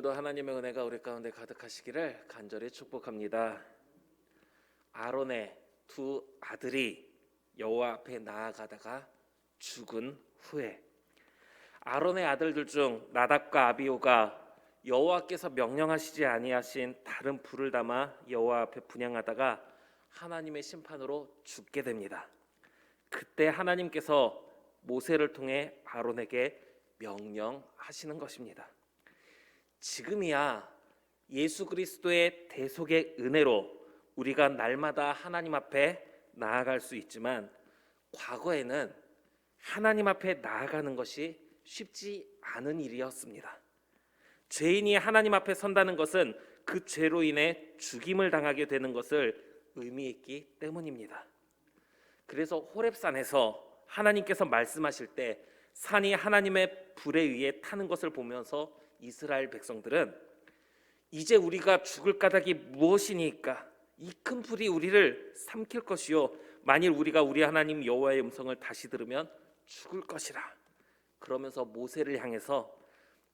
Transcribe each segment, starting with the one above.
오늘도 하나님의 은혜가 우리 가운데 가득하시기를 간절히 축복합니다. 아론의 두 아들이 여호와 앞에 나아가다가 죽은 후에 아론의 아들들 중 나답과 아비후가 여호와께서 명령하시지 아니하신 다른 불을 담아 여호와 앞에 분향하다가 하나님의 심판으로 죽게 됩니다. 그때 하나님께서 모세를 통해 아론에게 명령하시는 것입니다. 지금이야 예수 그리스도의 대속의 은혜로 우리가 날마다 하나님 앞에 나아갈 수 있지만, 과거에는 하나님 앞에 나아가는 것이 쉽지 않은 일이었습니다. 죄인이 하나님 앞에 선다는 것은 그 죄로 인해 죽임을 당하게 되는 것을 의미했기 때문입니다. 그래서 호렙산에서 하나님께서 말씀하실 때 산이 하나님의 불에 의해 타는 것을 보면서 이스라엘 백성들은 이제 우리가 죽을 까닭이 무엇이니까 이 큰 불이 우리를 삼킬 것이요 만일 우리가 우리 하나님 여호와의 음성을 다시 들으면 죽을 것이라. 그러면서 모세를 향해서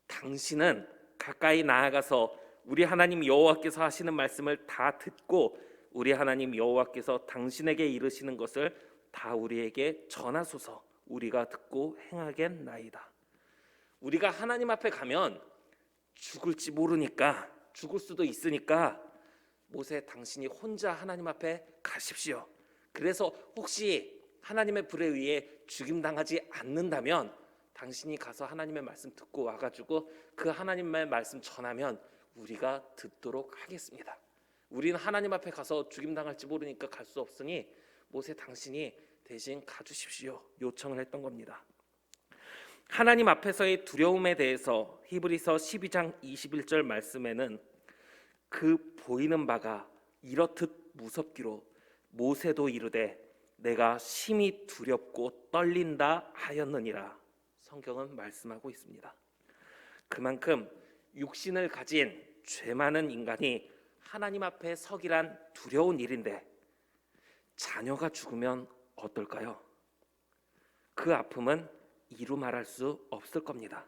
당신은 가까이 나아가서 우리 하나님 여호와께서 하시는 말씀을 다 듣고 우리 하나님 여호와께서 당신에게 이르시는 것을 다 우리에게 전하소서. 우리가 듣고 행하겠나이다. 우리가 하나님 앞에 가면 죽을지 모르니까, 죽을 수도 있으니까 모세, 당신이 혼자 하나님 앞에 가십시오. 그래서 혹시 하나님의 불에 의해 죽임당하지 않는다면 당신이 가서 하나님의 말씀 듣고 와가지고 그 하나님의 말씀 전하면 우리가 듣도록 하겠습니다. 우리는 하나님 앞에 가서 죽임당할지 모르니까 갈 수 없으니 모세, 당신이 대신 가주십시오 요청을 했던 겁니다. 하나님 앞에서의 두려움에 대해서 히브리서 12장 21절 말씀에는 그 보이는 바가 이렇듯 무섭기로 모세도 이르되 내가 심히 두렵고 떨린다 하였느니라. 성경은 말씀하고 있습니다. 그만큼 육신을 가진 죄 많은 인간이 하나님 앞에 서기란 두려운 일인데, 자녀가 죽으면 어떨까요? 그 아픔은 이루 말할 수 없을 겁니다.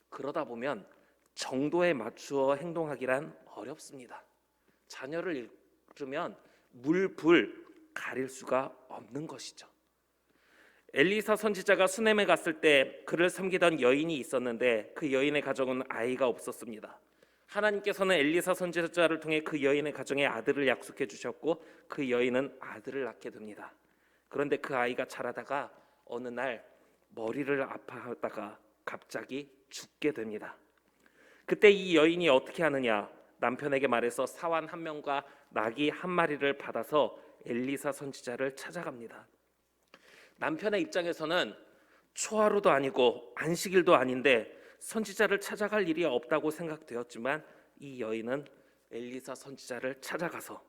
그러다 보면 정도에 맞추어 행동하기란 어렵습니다. 자녀를 잃으면 물, 불 가릴 수가 없는 것이죠. 엘리사 선지자가 수넴에 갔을 때 그를 섬기던 여인이 있었는데 그 여인의 가정은 아이가 없었습니다. 하나님께서는 엘리사 선지자를 통해 그 여인의 가정에 아들을 약속해 주셨고 그 여인은 아들을 낳게 됩니다. 그런데 그 아이가 자라다가 어느 날 머리를 아파하다가 갑자기 죽게 됩니다. 그때 이 여인이 어떻게 하느냐? 남편에게 말해서 사환 한 명과 나귀 한 마리를 받아서 엘리사 선지자를 찾아갑니다. 남편의 입장에서는 초하루도 아니고 안식일도 아닌데 선지자를 찾아갈 일이 없다고 생각되었지만, 이 여인은 엘리사 선지자를 찾아가서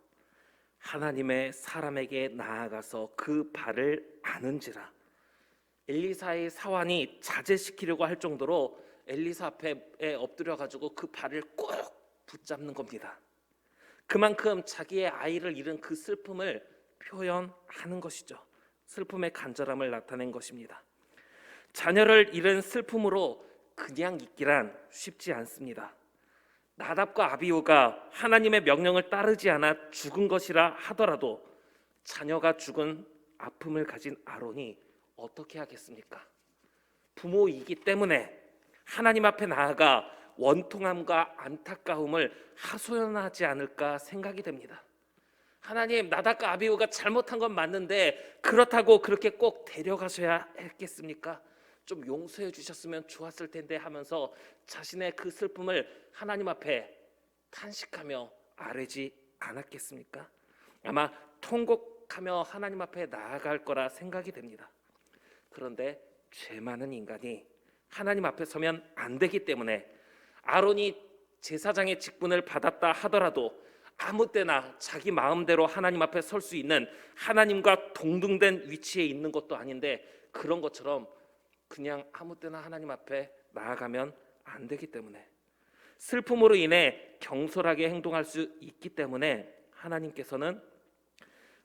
하나님의 사람에게 나아가서 그 발을 아는지라. 엘리사의 사환이 자제시키려고 할 정도로 엘리사 앞에 엎드려 가지고 그 발을 꼭 붙잡는 겁니다. 그만큼 자기의 아이를 잃은 그 슬픔을 표현하는 것이죠. 슬픔의 간절함을 나타낸 것입니다. 자녀를 잃은 슬픔으로 그냥 있기란 쉽지 않습니다. 나답과 아비후가 하나님의 명령을 따르지 않아 죽은 것이라 하더라도 자녀가 죽은 아픔을 가진 아론이 어떻게 하겠습니까? 부모이기 때문에 하나님 앞에 나아가 원통함과 안타까움을 하소연하지 않을까 생각이 됩니다. 하나님, 나답과 아비후가 잘못한 건 맞는데 그렇다고 그렇게 꼭 데려가셔야 했겠습니까? 좀 용서해 주셨으면 좋았을 텐데 하면서 자신의 그 슬픔을 하나님 앞에 탄식하며 아뢰지 않았겠습니까? 아마 통곡하며 하나님 앞에 나아갈 거라 생각이 됩니다. 그런데 죄 많은 인간이 하나님 앞에 서면 안 되기 때문에 아론이 제사장의 직분을 받았다 하더라도 아무 때나 자기 마음대로 하나님 앞에 설 수 있는, 하나님과 동등된 위치에 있는 것도 아닌데 그런 것처럼 그냥 아무 때나 하나님 앞에 나아가면 안 되기 때문에, 슬픔으로 인해 경솔하게 행동할 수 있기 때문에 하나님께서는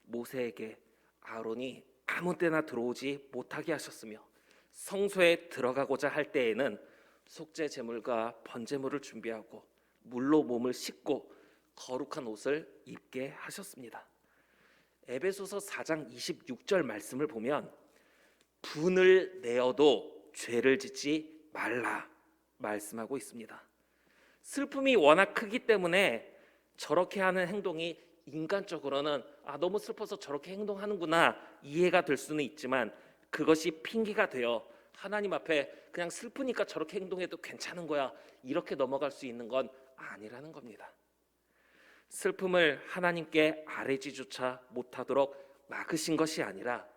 모세에게 아론이 아무 때나 들어오지 못하게 하셨으며 성소에 들어가고자 할 때에는 속죄 제물과 번제물을 준비하고 물로 몸을 씻고 거룩한 옷을 입게 하셨습니다. 에베소서 4장 26절 말씀을 보면 분을 내어도 죄를 짓지 말라 말씀하고 있습니다. 슬픔이 워낙 크기 때문에 저렇게 하는 행동이 인간적으로는 너무 슬퍼서 저렇게 행동하는구나 이해가 될 수는 있지만 그것이 핑계가 되어 하나님 앞에 그냥 슬프니까 저렇게 행동해도 괜찮은 거야 이렇게 넘어갈 수 있는 건 아니라는 겁니다. 슬픔을 하나님께 아뢰지조차 못하도록 막으신 것이 아니라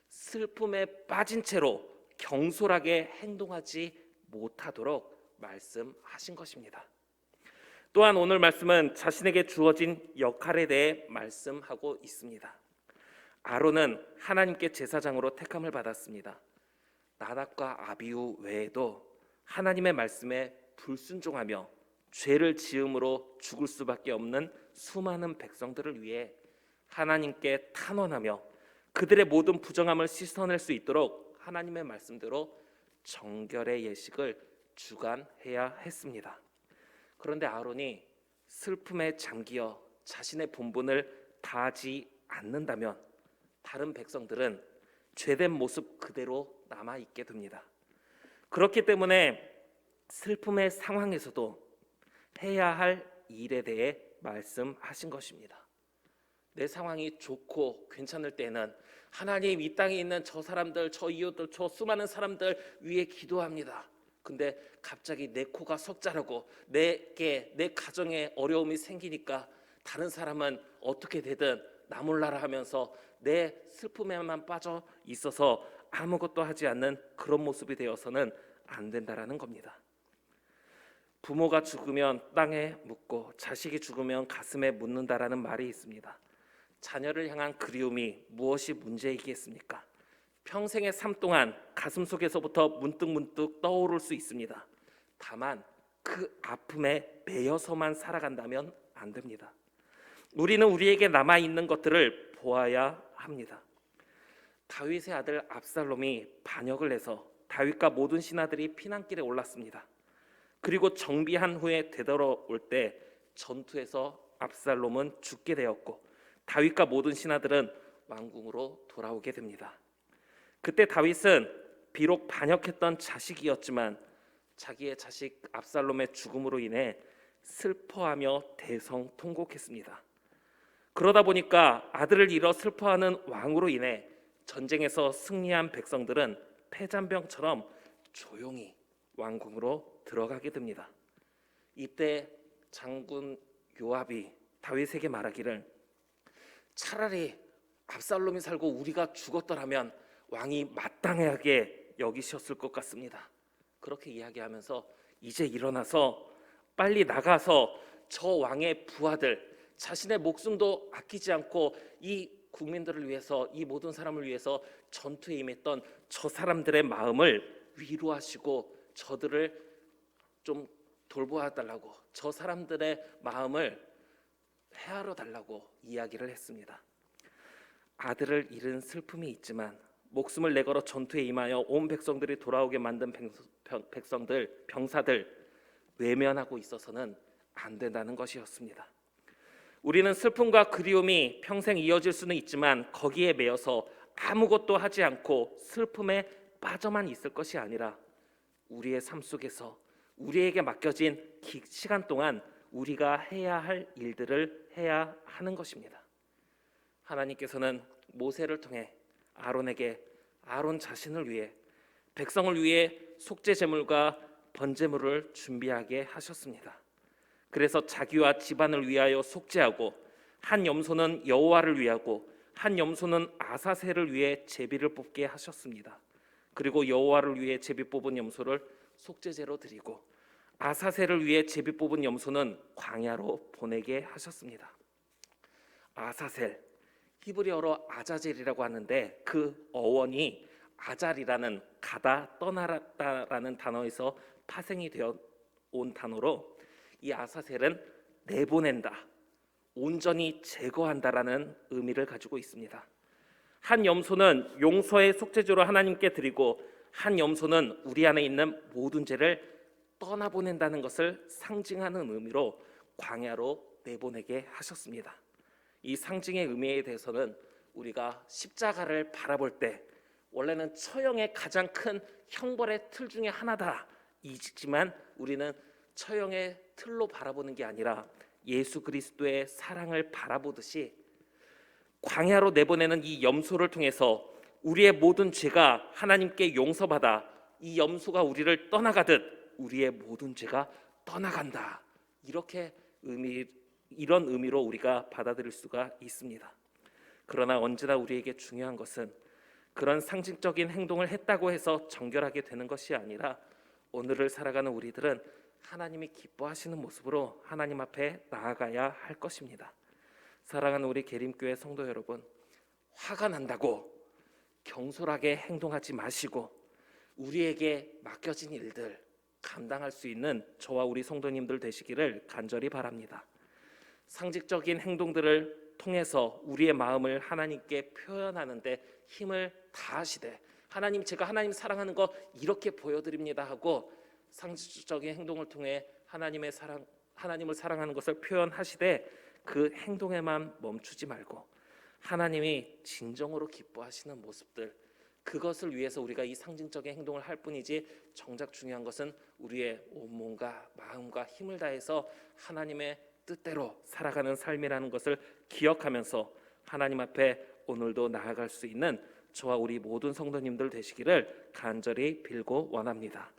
슬픔에 빠진 채로 경솔하게 행동하지 못하도록 말씀하신 것입니다. 또한 오늘 말씀은 자신에게 주어진 역할에 대해 말씀하고 있습니다. 아론은 하나님께 제사장으로 택함을 받았습니다. 나답과 아비후 외에도 하나님의 말씀에 불순종하며 죄를 지음으로 죽을 수밖에 없는 수많은 백성들을 위해 하나님께 탄원하며 그들의 모든 부정함을 씻어낼 수 있도록 하나님의 말씀대로 정결의 예식을 주관해야 했습니다. 그런데 아론이 슬픔에 잠기어 자신의 본분을 다하지 않는다면 다른 백성들은 죄된 모습 그대로 남아있게 됩니다. 그렇기 때문에 슬픔의 상황에서도 해야 할 일에 대해 말씀하신 것입니다. 내 상황이 좋고 괜찮을 때는 하나님 이 땅에 있는 저 사람들, 저 이웃들, 저 수많은 사람들 위해 기도합니다. 근데 갑자기 내 코가 석자라고 내 가정에 어려움이 생기니까 다른 사람은 어떻게 되든 나 몰라라 하면서 내 슬픔에만 빠져 있어서 아무것도 하지 않는 그런 모습이 되어서는 안 된다라는 겁니다. 부모가 죽으면 땅에 묻고 자식이 죽으면 가슴에 묻는다라는 말이 있습니다. 자녀를 향한 그리움이 무엇이 문제이겠습니까? 평생의 삶 동안 가슴속에서부터 문득문득 떠오를 수 있습니다. 다만 그 아픔에 매여서만 살아간다면 안 됩니다. 우리는 우리에게 남아있는 것들을 보아야 합니다. 다윗의 아들 압살롬이 반역을 해서 다윗과 모든 신하들이 피난길에 올랐습니다. 그리고 정비한 후에 되돌아올 때 전투에서 압살롬은 죽게 되었고 다윗과 모든 신하들은 왕궁으로 돌아오게 됩니다. 그때 다윗은 비록 반역했던 자식이었지만 자기의 자식 압살롬의 죽음으로 인해 슬퍼하며 대성통곡했습니다. 그러다 보니까 아들을 잃어 슬퍼하는 왕으로 인해 전쟁에서 승리한 백성들은 패잔병처럼 조용히 왕궁으로 들어가게 됩니다. 이때 장군 요압이 다윗에게 말하기를 차라리 압살롬이 살고 우리가 죽었더라면 왕이 마땅하게 여기셨을 것 같습니다. 그렇게 이야기하면서 이제 일어나서 빨리 나가서 저 왕의 부하들 자신의 목숨도 아끼지 않고 이 국민들을 위해서 이 모든 사람을 위해서 전투에 임했던 저 사람들의 마음을 위로하시고 저들을 좀 돌보아 달라고 저 사람들의 마음을 헤아려 달라고 이야기를 했습니다. 아들을 잃은 슬픔이 있지만 목숨을 내걸어 전투에 임하여 온 백성들이 돌아오게 만든 백성들, 병사들 외면하고 있어서는 안 된다는 것이었습니다. 우리는 슬픔과 그리움이 평생 이어질 수는 있지만 거기에 매여서 아무것도 하지 않고 슬픔에 빠져만 있을 것이 아니라 우리의 삶 속에서 우리에게 맡겨진 시간 동안 우리가 해야 할 일들을 해야 하는 것입니다. 하나님께서는 모세를 통해 아론에게 아론 자신을 위해 백성을 위해 속죄 제물과 번제물을 준비하게 하셨습니다. 그래서 자기와 집안을 위하여 속죄하고 한 염소는 여호와를 위하고 한 염소는 아사셀을 위해 제비를 뽑게 하셨습니다. 그리고 여호와를 위해 제비 뽑은 염소를 속죄제로 드리고 아사셀을 위해 제비 뽑은 염소는 광야로 보내게 하셨습니다. 아사셀, 히브리어로 아자젤이라고 하는데 그 어원이 아잘이라는 가다 떠나다라는 단어에서 파생이 되어 온 단어로 이 아사셀은 내보낸다, 온전히 제거한다라는 의미를 가지고 있습니다. 한 염소는 용서의 속죄제로 하나님께 드리고 한 염소는 우리 안에 있는 모든 죄를 떠나보낸다는 것을 상징하는 의미로 광야로 내보내게 하셨습니다. 이 상징의 의미에 대해서는 우리가 십자가를 바라볼 때 원래는 처형의 가장 큰 형벌의 틀 중에 하나다 이지만 우리는 처형의 틀로 바라보는 게 아니라 예수 그리스도의 사랑을 바라보듯이 광야로 내보내는 이 염소를 통해서 우리의 모든 죄가 하나님께 용서받아 이 염소가 우리를 떠나가듯 우리의 모든 죄가 떠나간다. 이런 의미로 우리가 받아들일 수가 있습니다. 그러나 언제나 우리에게 중요한 것은 그런 상징적인 행동을 했다고 해서 정결하게 되는 것이 아니라 오늘을 살아가는 우리들은 하나님이 기뻐하시는 모습으로 하나님 앞에 나아가야 할 것입니다. 사랑하는 우리 계림교회 성도 여러분, 화가 난다고 경솔하게 행동하지 마시고 우리에게 맡겨진 일들 감당할 수 있는 저와 우리 성도님들 되시기를 간절히 바랍니다. 상징적인 행동들을 통해서 우리의 마음을 하나님께 표현하는 데 힘을 다하시되 하나님, 제가 하나님 사랑하는 거 이렇게 보여드립니다 하고 상징적인 행동을 통해 하나님을 사랑하는 것을 표현하시되 그 행동에만 멈추지 말고 하나님이 진정으로 기뻐하시는 모습들, 그것을 위해서 우리가 이 상징적인 행동을 할 뿐이지 정작 중요한 것은 우리의 온몸과 마음과 힘을 다해서 하나님의 뜻대로 살아가는 삶이라는 것을 기억하면서 하나님 앞에 오늘도 나아갈 수 있는 저와 우리 모든 성도님들 되시기를 간절히 빌고 원합니다.